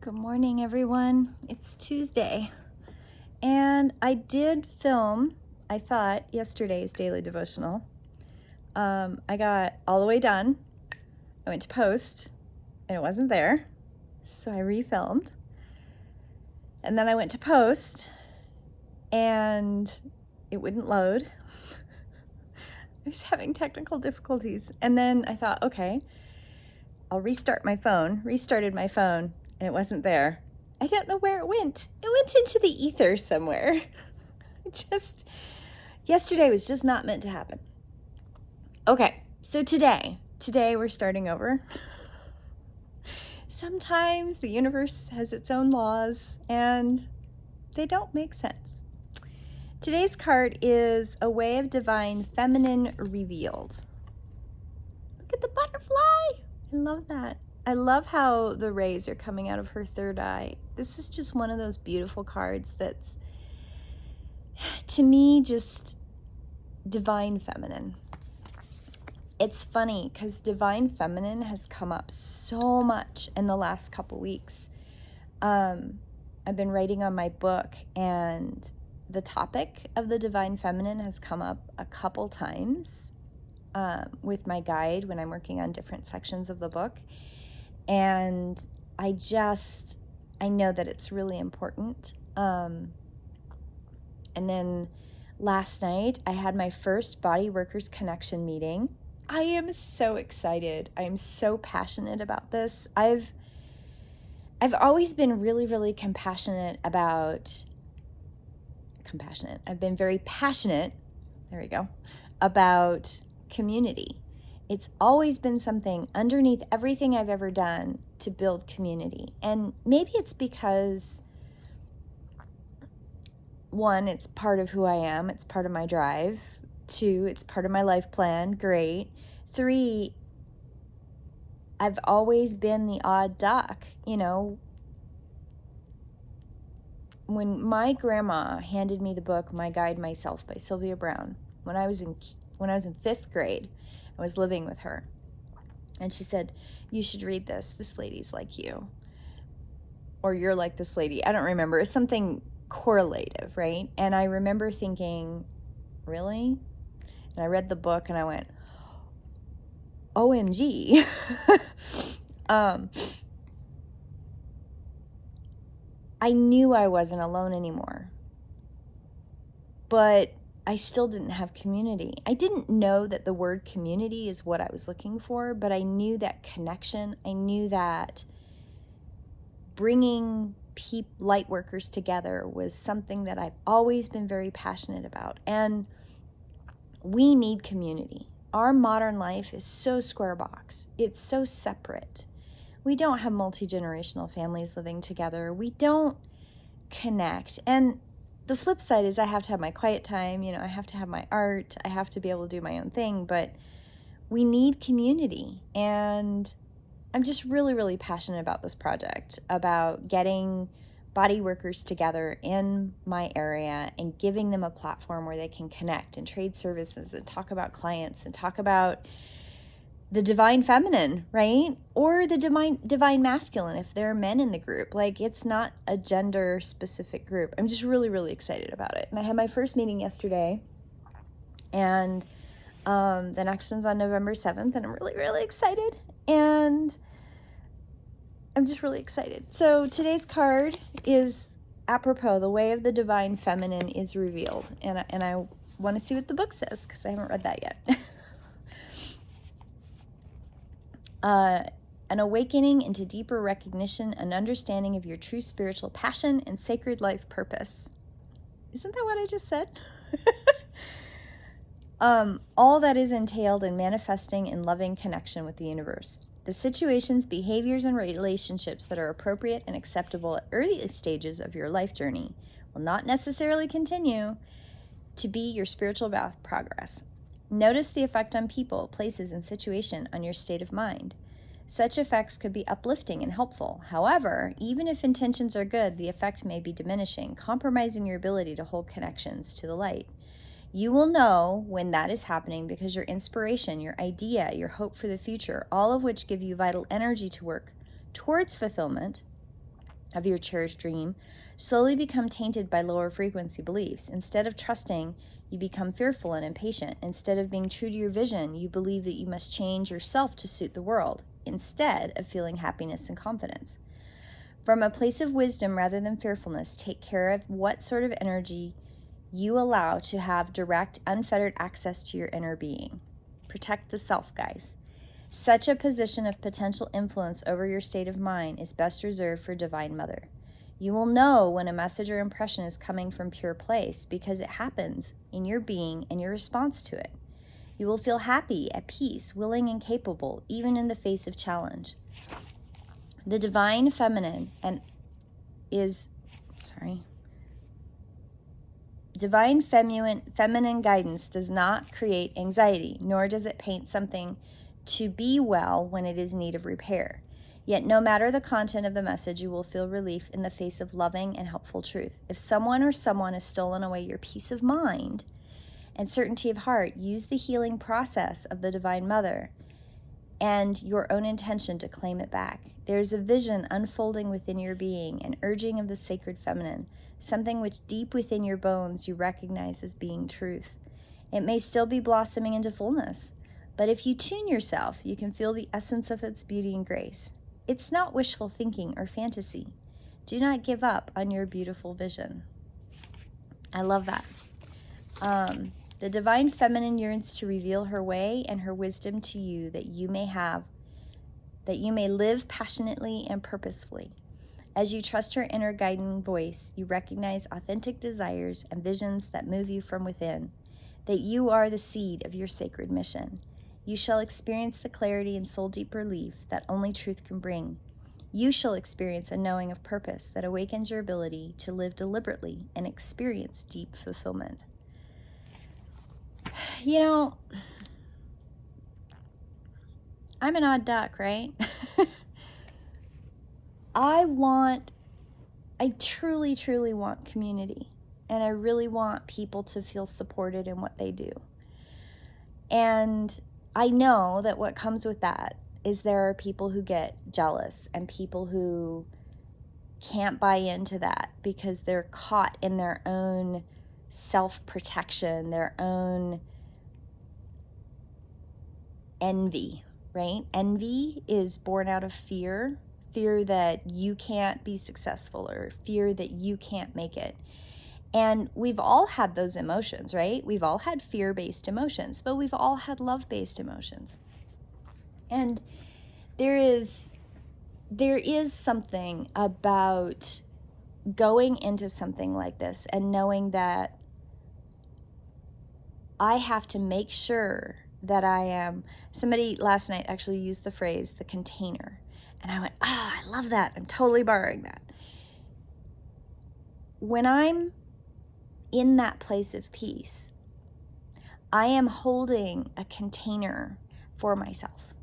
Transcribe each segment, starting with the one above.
Good morning, everyone. It's Tuesday, and I did film, I thought, yesterday's daily devotional. I got all the way done. I went to post, and it wasn't there, so I refilmed. And then I went to post, and it wouldn't load. I was having technical difficulties. And then I thought, okay, I'll restart my phone. Restarted my phone, and it wasn't there. I don't know where it went. It went into the ether somewhere. Yesterday was just not meant to happen. Okay, so today we're starting over. Sometimes the universe has its own laws, and they don't make sense. Today's card is a way of divine feminine revealed. Look at the butterfly. I love that. I love how the rays are coming out of her third eye. This is just one of those beautiful cards that's, to me, just divine feminine. It's funny because divine feminine has come up so much in the last couple weeks. I've been writing on my book, and the topic of the divine feminine has come up a couple times with my guide when I'm working on different sections of the book. And I know that it's really important. And then last night I had my first Body Workers Connection meeting. I am so excited. I am so passionate about this. I've always been really, really I've been very passionate, about community. It's always been something underneath everything I've ever done to build community. And maybe it's because, one, it's part of who I am. It's part of my drive. 2, it's part of my life plan. Great. 3, I've always been the odd duck. When my grandma handed me the book, My Guide Myself by Sylvia Browne, when I was in 5th grade, I was living with her. And she said, "You should read this. This lady's like you." Or "You're like this lady." I don't remember. It's something correlative, right? And I remember thinking, really? And I read the book and I went, OMG. I knew I wasn't alone anymore. But I still didn't have community. I didn't know that the word community is what I was looking for, but I knew that connection. I knew that bringing light workers together was something that I've always been very passionate about. And we need community. Our modern life is so square box. It's so separate. We don't have multi-generational families living together. We don't connect. And the flip side is I have to have my quiet time. I have to have my art. I have to be able to do my own thing. But we need community. And I'm just really, really passionate about this project, about getting body workers together in my area and giving them a platform where they can connect and trade services and talk about clients and talk about the divine feminine, right? Or the divine masculine if there are men in the group. It's not a gender specific group. I'm just really, really excited about it. And I had my first meeting yesterday, and the next one's on November 7th, and I'm really, really excited. And I'm just really excited. So today's card is apropos. The way of the divine feminine is revealed. And I want to see what the book says because I haven't read that yet. An awakening into deeper recognition and understanding of your true spiritual passion and sacred life purpose. Isn't that what I just said? All that is entailed in manifesting in loving connection with the universe. The situations, behaviors, and relationships that are appropriate and acceptable at early stages of your life journey will not necessarily continue to be your spiritual path progress. Notice the effect on people, places, and situation on your state of mind. Such effects could be uplifting and helpful. However, even if intentions are good, the effect may be diminishing, compromising your ability to hold connections to the light. You will know when that is happening because your inspiration, your idea, your hope for the future, all of which give you vital energy to work towards fulfillment, of your cherished dream slowly become tainted by lower frequency beliefs. Instead of trusting, you become fearful and impatient. Instead of being true to your vision, you believe that you must change yourself to suit the world, instead of feeling happiness and confidence. From a place of wisdom rather than fearfulness, take care of what sort of energy you allow to have direct, unfettered access to your inner being. Protect the self, guys. Such a position of potential influence over your state of mind is best reserved for Divine Mother. You will know when a message or impression is coming from pure place because it happens in your being and your response to it. You will feel happy, at peace, willing, and capable, even in the face of challenge. The divine feminine Divine feminine guidance does not create anxiety, nor does it paint something to be well when it is in need of repair. Yet no matter the content of the message, you will feel relief in the face of loving and helpful truth. If someone or someone has stolen away your peace of mind and certainty of heart, use the healing process of the Divine Mother and your own intention to claim it back. There is a vision unfolding within your being, an urging of the sacred feminine, something which deep within your bones you recognize as being truth. It may still be blossoming into fullness, but if you tune yourself, you can feel the essence of its beauty and grace. It's not wishful thinking or fantasy. Do not give up on your beautiful vision. I love that. The divine feminine yearns to reveal her way and her wisdom to you that you may live passionately and purposefully. As you trust her inner guiding voice, you recognize authentic desires and visions that move you from within, that you are the seed of your sacred mission. You shall experience the clarity and soul-deep relief that only truth can bring. You shall experience a knowing of purpose that awakens your ability to live deliberately and experience deep fulfillment. You know, I'm an odd duck, right? I truly, truly want community. And I really want people to feel supported in what they do. And I know that what comes with that is there are people who get jealous and people who can't buy into that because they're caught in their own self-protection, their own envy, right? Envy is born out of fear that you can't be successful or fear that you can't make it. And we've all had those emotions, right? We've all had fear-based emotions, but we've all had love-based emotions. And there is something about going into something like this and knowing that I have to make sure that somebody last night actually used the phrase, the container. And I went, I love that. I'm totally borrowing that. When I'm in that place of peace, I am holding a container for myself.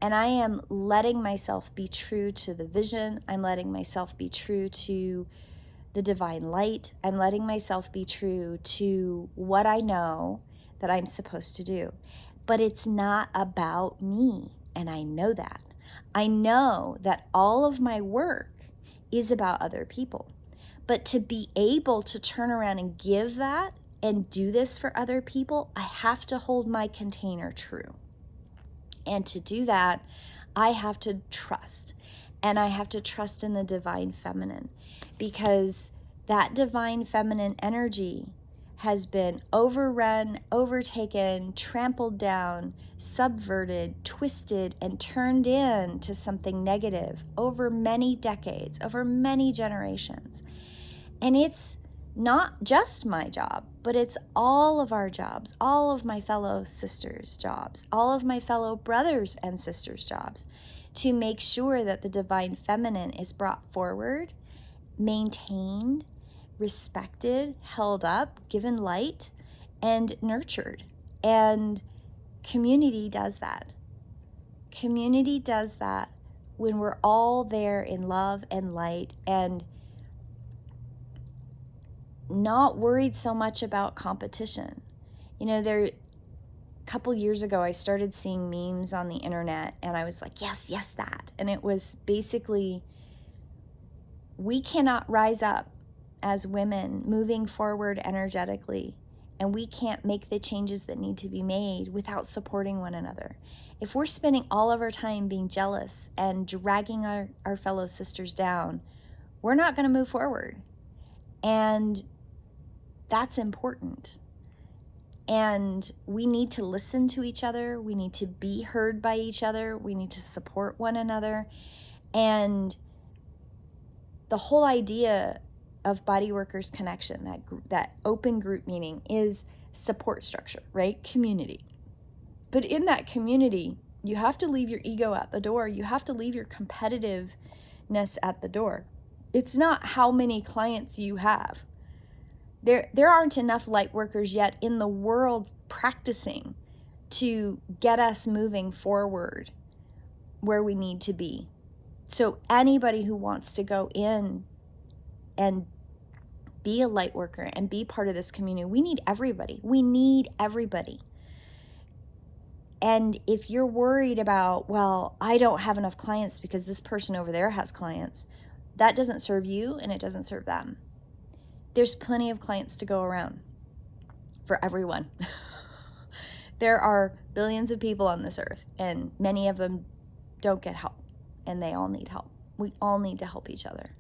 And I am letting myself be true to the vision. I'm letting myself be true to the divine light. I'm letting myself be true to what I know that I'm supposed to do. But it's not about me, and I know that. I know that all of my work is about other people. But to be able to turn around and give that and do this for other people, I have to hold my container true. And to do that, I have to trust. And I have to trust in the divine feminine, because that divine feminine energy has been overrun, overtaken, trampled down, subverted, twisted, and turned into something negative over many decades, over many generations. And it's not just my job, but it's all of our jobs, all of my fellow sisters' jobs, all of my fellow brothers and sisters' jobs, to make sure that the divine feminine is brought forward, maintained, respected, held up, given light, and nurtured. And community does that. Community does that when we're all there in love and light and not worried so much about competition. You know, a couple years ago, I started seeing memes on the internet and I was like, yes, that. And it was basically We cannot rise up as women moving forward energetically, and we can't make the changes that need to be made without supporting one another. If we're spending all of our time being jealous and dragging our fellow sisters down, we're not going to move forward. And that's important. And we need to listen to each other. We need to be heard by each other. We need to support one another. And the whole idea of Body Workers Connection, that open group meeting, is support structure, right? Community. But in that community, you have to leave your ego at the door. You have to leave your competitiveness at the door. It's not how many clients you have. There aren't enough light workers yet in the world practicing to get us moving forward where we need to be. So anybody who wants to go in and be a light worker and be part of this community, we need everybody. We need everybody. And if you're worried about, well, I don't have enough clients because this person over there has clients, that doesn't serve you and it doesn't serve them. There's plenty of clients to go around for everyone. There are billions of people on this earth, and many of them don't get help, and they all need help. We all need to help each other.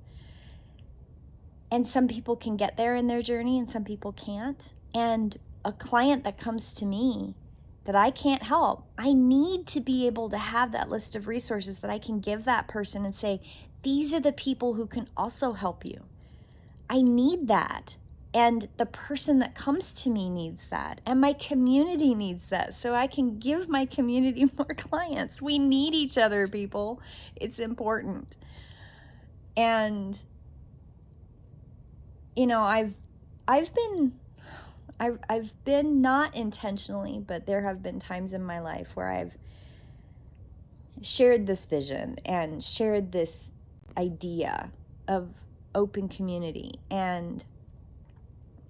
And some people can get there in their journey, and some people can't. And a client that comes to me that I can't help, I need to be able to have that list of resources that I can give that person and say, these are the people who can also help you. I need that. And the person that comes to me needs that. And my community needs that. So I can give my community more clients. We need each other, people. It's important. And, you know, I've been not intentionally, but there have been times in my life where I've shared this vision and shared this idea of open community. And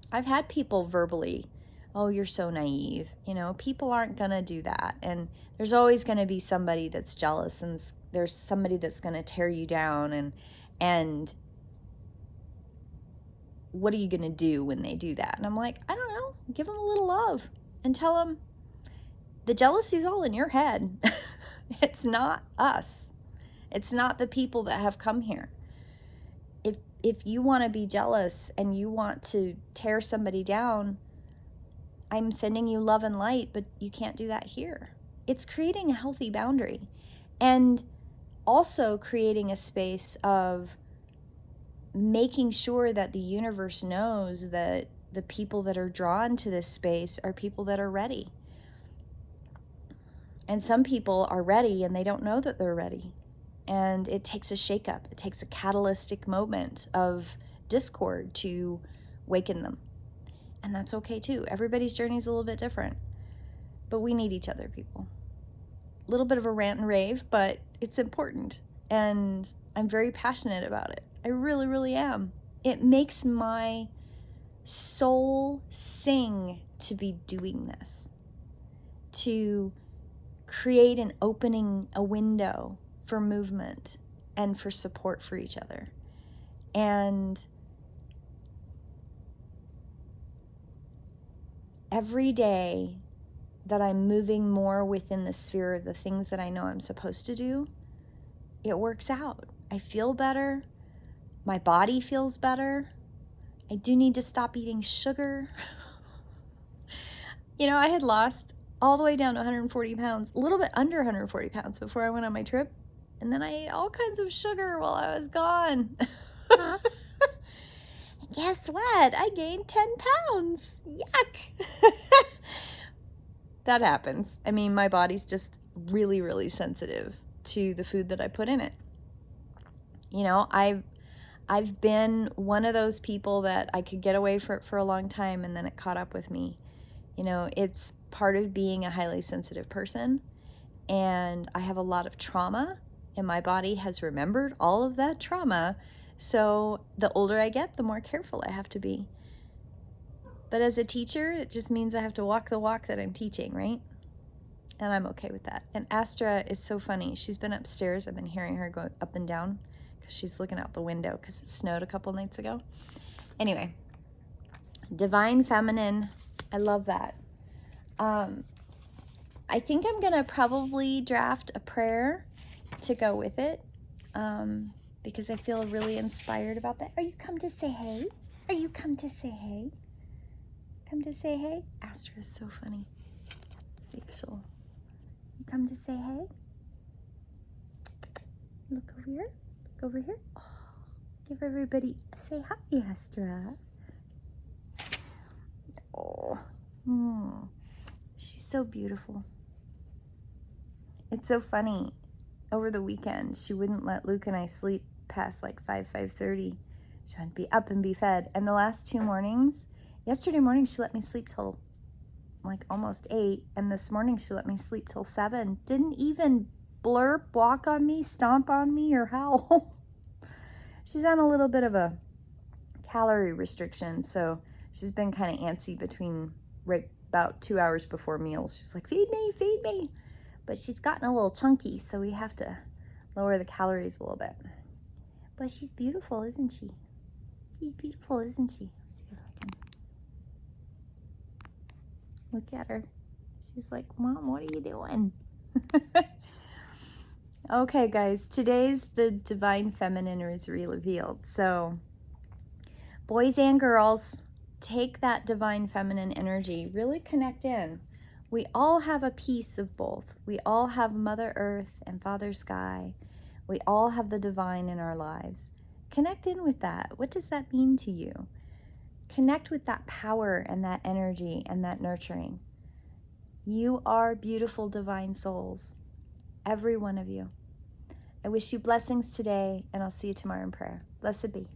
I've had people verbally, oh, you're so naive. You know, people aren't going to do that. And there's always going to be somebody that's jealous, and there's somebody that's going to tear you down. And what are you going to do when they do that? And I'm like, I don't know. Give them a little love and tell them the jealousy's all in your head. It's not us. It's not the people that have come here. If you want to be jealous and you want to tear somebody down, I'm sending you love and light, but you can't do that here. It's creating a healthy boundary, and also creating a space of making sure that the universe knows that the people that are drawn to this space are people that are ready. And some people are ready and they don't know that they're ready. And it takes a shakeup. It takes a catalytic moment of discord to waken them. And that's okay too. Everybody's journey is a little bit different. But we need each other, people. A little bit of a rant and rave, but it's important. And I'm very passionate about it. I really, really am. It makes my soul sing to be doing this. To create an opening, a window for movement and for support for each other. And every day that I'm moving more within the sphere of the things that I know I'm supposed to do, it works out. I feel better. My body feels better. I do need to stop eating sugar. You know, I had lost all the way down to 140 pounds, a little bit under 140 pounds before I went on my trip. And then I ate all kinds of sugar while I was gone. And guess what? I gained 10 pounds. Yuck. That happens. I mean, my body's just really, really sensitive to the food that I put in it. You know, I've been one of those people that I could get away for a long time, and then it caught up with me. You know, it's part of being a highly sensitive person, and I have a lot of trauma, and my body has remembered all of that trauma. So the older I get, the more careful I have to be. But as a teacher, it just means I have to walk the walk that I'm teaching, right? And I'm okay with that. And Astra is so funny. She's been upstairs. I've been hearing her go up and down because she's looking out the window because it snowed a couple nights ago. Anyway, divine feminine. I love that. I think I'm going to probably draft a prayer to go with it because I feel really inspired about that. Are you come to say hey? Are you come to say hey? Come to say hey? Astra is so funny. Let's see if she'll... You come to say hey? Look over here. Look over here. Oh, give everybody say hi, Astra. Oh, she's so beautiful. It's so funny. Over the weekend, she wouldn't let Luke and I sleep past like 5:30. She wanted to be up and be fed. And the last 2 mornings, yesterday morning she let me sleep till like almost 8. And this morning she let me sleep till 7. Didn't even blurp, walk on me, stomp on me, or howl. She's on a little bit of a calorie restriction, so she's been kind of antsy between right about 2 hours before meals. She's like, feed me, feed me. But she's gotten a little chunky, so we have to lower the calories a little bit. But she's beautiful, isn't she? She's beautiful, isn't she? Let's see if I can look at her. She's like, Mom, what are you doing? Okay, guys, today's the divine feminine is revealed. So, boys and girls, take that divine feminine energy, really connect in. We all have a piece of both. We all have Mother Earth and Father Sky. We all have the divine in our lives. Connect in with that. What does that mean to you? Connect with that power and that energy and that nurturing. You are beautiful divine souls, every one of you. I wish you blessings today, and I'll see you tomorrow in prayer. Blessed be.